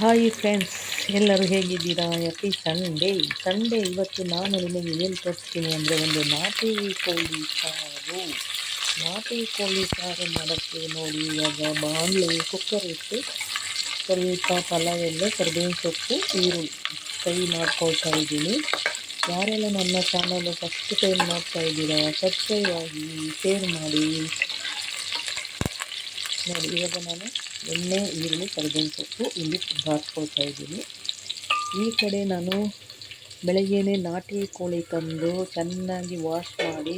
Hi friends, ಎಲ್ಲರೂ ಹೇಗಿದ್ದೀರಾ? Happy Sunday ಇವತ್ತು ನಾನು ನಿಮಗೆ ಏನು ತೋರಿಸ್ತೀನಿ ಅಂದರೆ ಒಂದು ನಾಟಿ ಕೋಳಿ ಸಾರು ಮಾಡೋಕ್ಕೆ ನೋಡಿ. ಇವಾಗ ಬಾಣಲೆ ಕುಕ್ಕರ್ ಇಟ್ಟು ಸ್ವಲ್ಪ ಪಲಾವೆಲ್ಲ ಕರಿಬೇವಿನ ಸೊಪ್ಪು ಈರುಳ್ಳಿ ಫ್ರೈ ಮಾಡ್ಕೊಳ್ತಾ ಇದ್ದೀನಿ. ಯಾರೆಲ್ಲ ನನ್ನ ಚಾನಲ್ ಫಸ್ಟ್ ಟೈಮ್ ಮಾಡ್ತಾ ಇದ್ದೀರಾ ಸಬ್ಸ್ಕ್ರೈಬ್ ಆಗಿ, ಶೇರ್ ಮಾಡಿ ನೋಡಿ. ಇವಾಗ ನಾನು ಎಣ್ಣೆ, ಈರುಳ್ಳಿ, ಕರಿಬೇವಿನ ಸೊಪ್ಪು ಇಲ್ಲಿ ಬಾರಿಸ್ಕೊಳ್ತಾ ಇದ್ದೀನಿ. ಈ ಕಡೆ ನಾನು ಬೆಳಗ್ಗೆನೇ ನಾಟಿ ಕೋಳಿ ತಂದು ಚೆನ್ನಾಗಿ ವಾಶ್ ಮಾಡಿ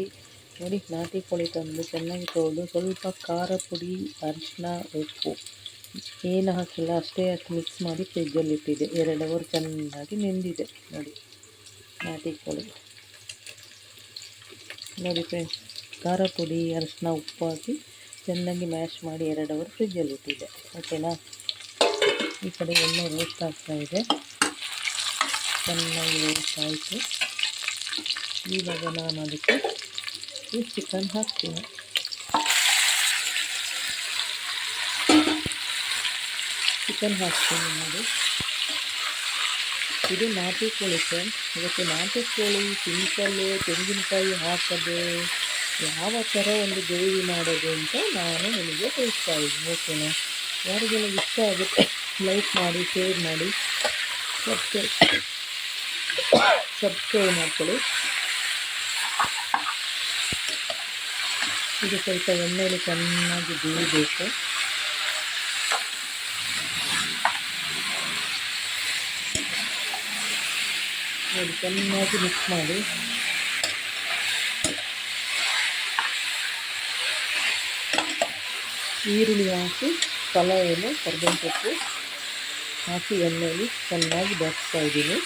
ನೋಡಿ. ನಾಟಿ ಕೋಳಿ ತಂದು ಚೆನ್ನಾಗಿ ತೊಳೆದು ಸ್ವಲ್ಪ ಖಾರ ಪುಡಿ, ಅರಿಶಿನ, ಉಪ್ಪು ಏನು ಹಾಕಿಲ್ಲ, ಅಷ್ಟು ಮಿಕ್ಸ್ ಮಾಡಿ ಫ್ರಿಜ್ಜಲ್ಲಿ ಇಟ್ಟಿದ್ದೆ. 2 ಅವರ್ ಚೆನ್ನಾಗಿ ನೆಂದಿದೆ ನೋಡಿ ನಾಟಿ ಕೋಳಿ. ನೋಡಿ ಫ್ರೆಂಡ್ಸ್, ಖಾರ ಪುಡಿ, ಅರಿಶಿನ, ಉಪ್ಪು ಹಾಕಿ ಚೆನ್ನಾಗಿ ಮ್ಯಾಶ್ ಮಾಡಿ 2 ಅವರ್ ಫ್ರಿಜ್ಜಲ್ಲಿ ಇಟ್ಟಿದ್ದೆ. ಓಕೆನಾ. ಈ ಕಡೆ ಎಣ್ಣೆ ರೋಸ್ಟ್ ಆಗ್ತಾಯಿದೆ, ಚೆನ್ನಾಗಿ ರೋಸ್ಟ್ ಆಯಿತು. ಇವಾಗ ನಾನು ಅದಕ್ಕೆ ಈ ಚಿಕನ್ ಹಾಕ್ತೀನಿ. ನೋಡಿ. ಇದು ನಾಟಿ ಕೋಳಿ ಫ್ರೆಂಡ್ಸ್. ಇವತ್ತು ನಾಟಿ ಕೋಳಿ ಸಿಂಪಲ್ಲು, ತೆಂಗಿನಕಾಯಿ ಹಾಕದೆ ಯಾವ ಥರ ಒಂದು ಗ್ರೇವಿ ಮಾಡೋದು ಅಂತ ನಾನು ನಿಮಗೆ ತಿಳಿಸ್ತಾ ಇದ್ದೀನಿ. ಓಕೆನಾ. ಯಾರಿಗೆಲ್ಲ ಇಷ್ಟ ಆಗುತ್ತೆ ಲೈಕ್ ಮಾಡಿ, ಶೇರ್ ಮಾಡಿ, ಸಬ್ಸ್ಕ್ರೈಬ್ ಮಾಡ್ಕೊಳ್ಳಿ. ಇದು ಸ್ವಲ್ಪ ಎಣ್ಣೆಯಲ್ಲಿ ಚೆನ್ನಾಗಿ ಬೇಯಬೇಕು. ನೋಡಿ, ಚೆನ್ನಾಗಿ ಮಿಕ್ಸ್ ಮಾಡಿ ಈರುಳ್ಳಿ ಹಾಕಿ ಪಲಾವೆಲ್ಲ ಕರಿಬೇವಿನ ಸೊಪ್ಪು ಹಾಕಿ ಎಣ್ಣೆಯಲ್ಲಿ ಚೆನ್ನಾಗಿ ಬೆರೆಸ್ತಾ ಇದ್ದೀನಿ.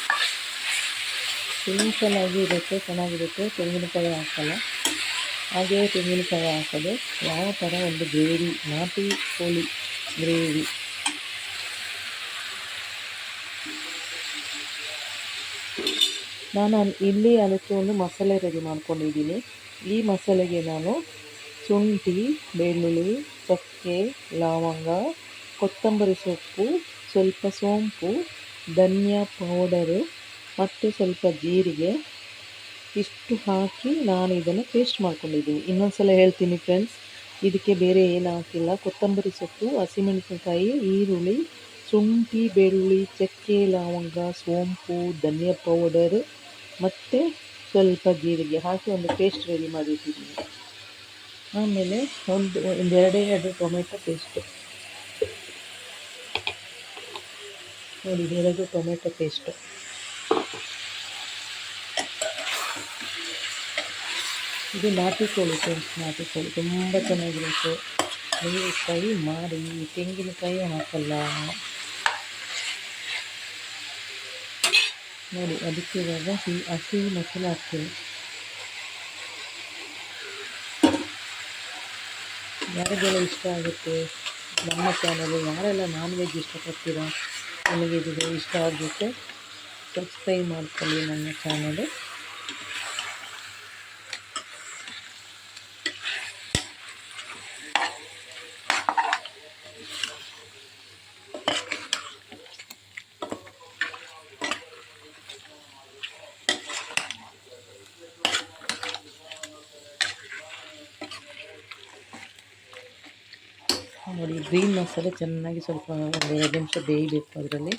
ಸಿಂಪಲ್ಲಾಗಿ ಇರುತ್ತೆ, ಚೆನ್ನಾಗಿರುತ್ತೆ. ತೆಂಗಿನಕಾಯಿ ಹಾಕಲ್ಲ, ಹಾಗೆಯೇ ತೆಂಗಿನಕಾಯಿ ಹಾಕೋದು. ಯಾವ ಥರ ಒಂದು ಗ್ರೇವಿ, ನಾಟಿ ಕೋಳಿ ಗ್ರೇವಿ. ನಾನು ಇಲ್ಲಿ ಅದಕ್ಕೆ ಒಂದು ಮಸಾಲೆ ರೆಡಿ ಮಾಡ್ಕೊಂಡಿದ್ದೀನಿ. ಈ ಮಸಾಲೆಗೆ ನಾನು ಶುಂಠಿ, ಬೆಳ್ಳುಳ್ಳಿ, ಚಕ್ಕೆ, ಲವಂಗ, ಕೊತ್ತಂಬರಿ ಸೊಪ್ಪು, ಸ್ವಲ್ಪ ಸೋಂಪು, ಧನಿಯಾ ಪೌಡರು ಮತ್ತು ಸ್ವಲ್ಪ ಜೀರಿಗೆ ಇಷ್ಟು ಹಾಕಿ ನಾನು ಇದನ್ನು ಪೇಸ್ಟ್ ಮಾಡ್ಕೊಂಡಿದ್ದೀನಿ. ಇನ್ನೊಂದು ಸಲ ಹೇಳ್ತೀನಿ ಫ್ರೆಂಡ್ಸ್, ಇದಕ್ಕೆ ಬೇರೆ ಏನು ಹಾಕಿಲ್ಲ. ಕೊತ್ತಂಬರಿ ಸೊಪ್ಪು, ಹಸಿಮೆಣಸಿನಕಾಯಿ, ಈರುಳ್ಳಿ, ಶುಂಠಿ, ಬೆಳ್ಳುಳ್ಳಿ, ಚಕ್ಕೆ, ಲವಂಗ, ಸೋಂಪು, ಧನಿಯಾ ಪೌಡರ್ ಮತ್ತು ಸ್ವಲ್ಪ ಜೀರಿಗೆ ಹಾಕಿ ಒಂದು ಪೇಸ್ಟ್ ರೆಡಿ ಮಾಡಿಟ್ಟಿದ್ದೀನಿ. ಆಮೇಲೆ ಒಂದು 2 ಟೊಮೆಟೊ ಪೇಸ್ಟು ನೋಡಿ, 2 ಟೊಮೆಟೊ ಪೇಸ್ಟು. ಇದು ನಾಟಿ ಕೋಳಿ ಫ್ರೆಂಡ್ಸ್. ನಾಟಿ ಕೋಳಿ ತುಂಬ ಚೆನ್ನಾಗಿರುತ್ತೆ. ನೀವು ಫ್ರೈ ಮಾಡಿ. ತೆಂಗಿನಕಾಯಿ ಹಾಕಲ್ಲ ನೋಡಿ. ಅದಕ್ಕೆ ಇವಾಗ ಹಸಿ ಮಸಾಲೆ ಹಾಕ್ತೀನಿ. ಯಾರಿಗೆಲ್ಲ ಇಷ್ಟ ಆಗುತ್ತೆ ನಮ್ಮ ಚಾನಲು, ಯಾರೆಲ್ಲ ನಾನ್ ವೆಜ್ ಇಷ್ಟಪಡ್ತೀರಾ, ನಿಮಗೆ ಇದು ಇಷ್ಟ ಆಗುತ್ತೆ, ಸಬ್ಸ್ಕ್ರೈಬ್ ಮಾಡ್ಕೊಳ್ಳಿ ನನ್ನ ಚಾನಲು. ನೋಡಿ, ಗ್ರೀನ್ ಮಸಾಲೆ ಚೆನ್ನಾಗಿ ಸ್ವಲ್ಪ 2 ನಿಮಿಷ ಬೇಯಬೇಕು ಅದರಲ್ಲಿ.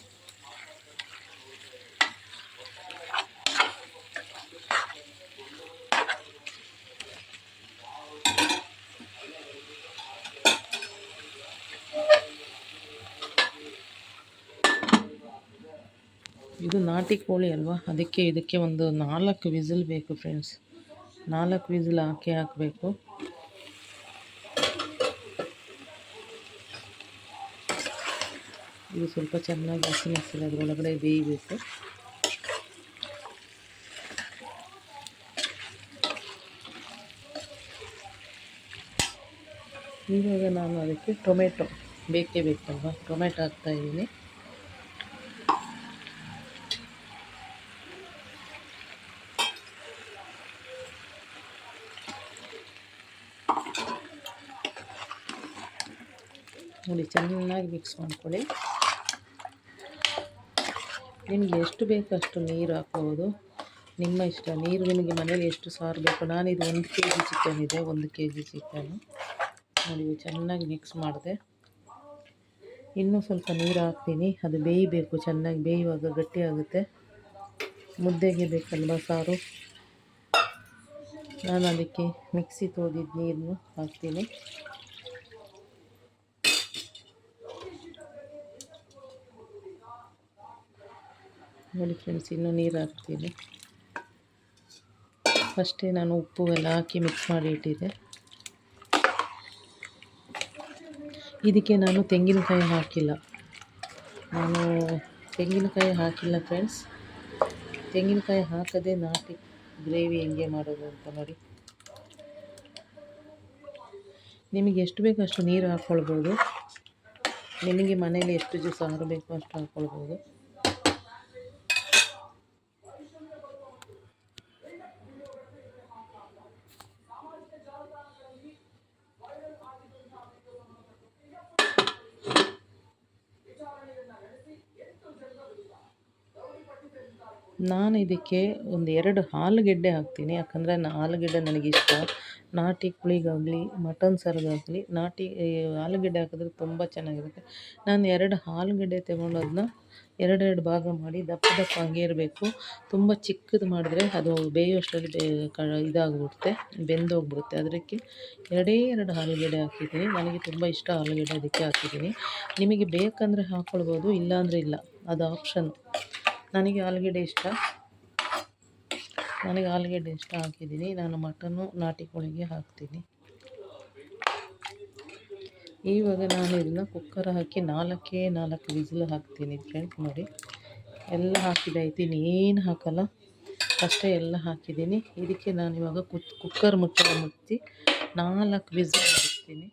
ಇದು ನಾಟಿ ಕೋಳಿ ಅಲ್ವಾ, ಅದಕ್ಕೆ ಇದಕ್ಕೆ ಒಂದು 4 ವಿಸಿಲ್ ಬೇಕು ಫ್ರೆಂಡ್ಸ್. 4 ವಿಸಿಲ್ ಹಾಕಬೇಕು. ಇದು ಸ್ವಲ್ಪ ಚೆನ್ನಾಗಿ ಹಸಿ ಮಸಾಲೆ ಅದರೊಳಗಡೆ ಬೇಯಬೇಕು. ಇವಾಗ ನಾನು ಅದಕ್ಕೆ ಟೊಮೆಟೊ ಬೇಕೇ ಬೇಕಲ್ವ, ಟೊಮೆಟೊ ಹಾಕ್ತಾಯಿದ್ದೀನಿ. ನೋಡಿ, ಚೆನ್ನಾಗಿ ಮಿಕ್ಸ್ ಮಾಡ್ಕೊಳ್ಳಿ. ನಿಮಗೆ ಎಷ್ಟು ಬೇಕು ಅಷ್ಟು ನೀರು ಹಾಕ್ಬೋದು, ನಿಮ್ಮ ಇಷ್ಟ. ನೀರು ನಿಮಗೆ ಮನೇಲಿ ಎಷ್ಟು ಸಾರು ಬೇಕು. ನಾನಿದು 1 kg ಚಿಕನ್ ಇದೆ, 1 kg ಚಿಕನ್ನು ನೋಡಿ ಚೆನ್ನಾಗಿ ಮಿಕ್ಸ್ ಮಾಡಿದೆ. ಇನ್ನೂ ಸ್ವಲ್ಪ ನೀರು ಹಾಕ್ತೀನಿ, ಅದು ಬೇಯಬೇಕು. ಚೆನ್ನಾಗಿ ಬೇಯುವಾಗ ಗಟ್ಟಿಯಾಗುತ್ತೆ, ಮುದ್ದೆಗೆ ಬೇಕಲ್ವ ಸಾರು. ನಾನು ಅದಕ್ಕೆ ಮಿಕ್ಸಿ ತೊಳೆದಿದ್ದ ನೀರನ್ನು ಹಾಕ್ತೀನಿ. ನೋಡಿ ಫ್ರೆಂಡ್ಸ್, ಇನ್ನೂ ನೀರು ಹಾಕ್ತೀನಿ. ಫಸ್ಟೇ ನಾನು ಉಪ್ಪು ಎಲ್ಲ ಹಾಕಿ ಮಿಕ್ಸ್ ಮಾಡಿ ಇಟ್ಟಿದ್ದೆ. ಇದಕ್ಕೆ ನಾನು ತೆಂಗಿನಕಾಯಿ ಹಾಕಿಲ್ಲ, ಫ್ರೆಂಡ್ಸ್. ತೆಂಗಿನಕಾಯಿ ಹಾಕದೆ ನಾಟಿ ಗ್ರೇವಿ ಹೆಂಗೆ ಮಾಡೋದು ಅಂತ ನೋಡಿ. ನಿಮಗೆ ಎಷ್ಟು ಬೇಕೋ ಅಷ್ಟು ನೀರು ಹಾಕ್ಕೊಳ್ಬೋದು. ನಿಮಗೆ ಮನೇಲಿ ಎಷ್ಟು ಸಾರು ಬೇಕೋ ಅಷ್ಟು ಹಾಕ್ಕೊಳ್ಬೋದು. ನಾನು ಇದಕ್ಕೆ 2 ಆಲೂಗೆಡ್ಡೆ ಹಾಕ್ತೀನಿ, ಯಾಕಂದರೆ ಆಲೂಗೆಡ್ಡೆ ನನಗಿಷ್ಟ. ನಾಟಿ ಕೋಳಿಗಾಗಲಿ ಮಟನ್ ಸಾರಿಗಾಗಲಿ ಆಲೂಗೆಡ್ಡೆ ಹಾಕಿದ್ರೆ ತುಂಬ ಚೆನ್ನಾಗಿರುತ್ತೆ. ನಾನು 2 ಆಲೂಗೆಡ್ಡೆ ತೊಗೊಂಡು ಅದನ್ನ 2 ಭಾಗ ಮಾಡಿ ದಪ್ಪ ಹಾಗೆ ಇರಬೇಕು. ತುಂಬ ಚಿಕ್ಕದು ಮಾಡಿದ್ರೆ ಅದು ಬೇಯುವಷ್ಟರಲ್ಲಿ ಇದಾಗ್ಬಿಡುತ್ತೆ, ಬೆಂದೋಗ್ಬಿಡುತ್ತೆ. ಅದಕ್ಕೆ 2 ಆಲೂಗೆಡ್ಡೆ ಹಾಕಿದ್ದೀನಿ. ನನಗೆ ತುಂಬ ಇಷ್ಟ ಆಲೂಗೆಡ್ಡೆ, ಅದಕ್ಕೆ ಹಾಕಿದ್ದೀನಿ. ನಿಮಗೆ ಬೇಕಂದರೆ ಹಾಕ್ಕೊಳ್ಬೋದು, ಇಲ್ಲಾಂದರೆ ಇಲ್ಲ, ಅದು ಆಪ್ಷನ್. ನನಗೆ ಆಲೂಗೆಡ್ಡೆ ಇಷ್ಟ ಹಾಕಿದ್ದೀನಿ. ನಾನು ಮಟನ್ನು ನಾಟಿ ಕೋಳಿಗೆ ಹಾಕ್ತೀನಿ. ಇವಾಗ ನಾನು ಇದನ್ನು ಕುಕ್ಕರ್ ಹಾಕಿ 4 ವಿಸಿಲ್ ಹಾಕ್ತೀನಿ ಫ್ರೆಂಡ್ಸ್. ನೋಡಿ ಎಲ್ಲ ಹಾಕಿದ್ದಾಯ್ತು, ಇನ್ನೇನು ಹಾಕಲ್ಲ, ಅಷ್ಟೇ. ಎಲ್ಲ ಹಾಕಿದ್ದೀನಿ. ಇದಕ್ಕೆ ನಾನು ಇವಾಗ ಕುಕ್ಕರ್ ಮುಚ್ಚಿ 4 ವಿಸಿಲ್ ಹಾಕ್ತೀನಿ.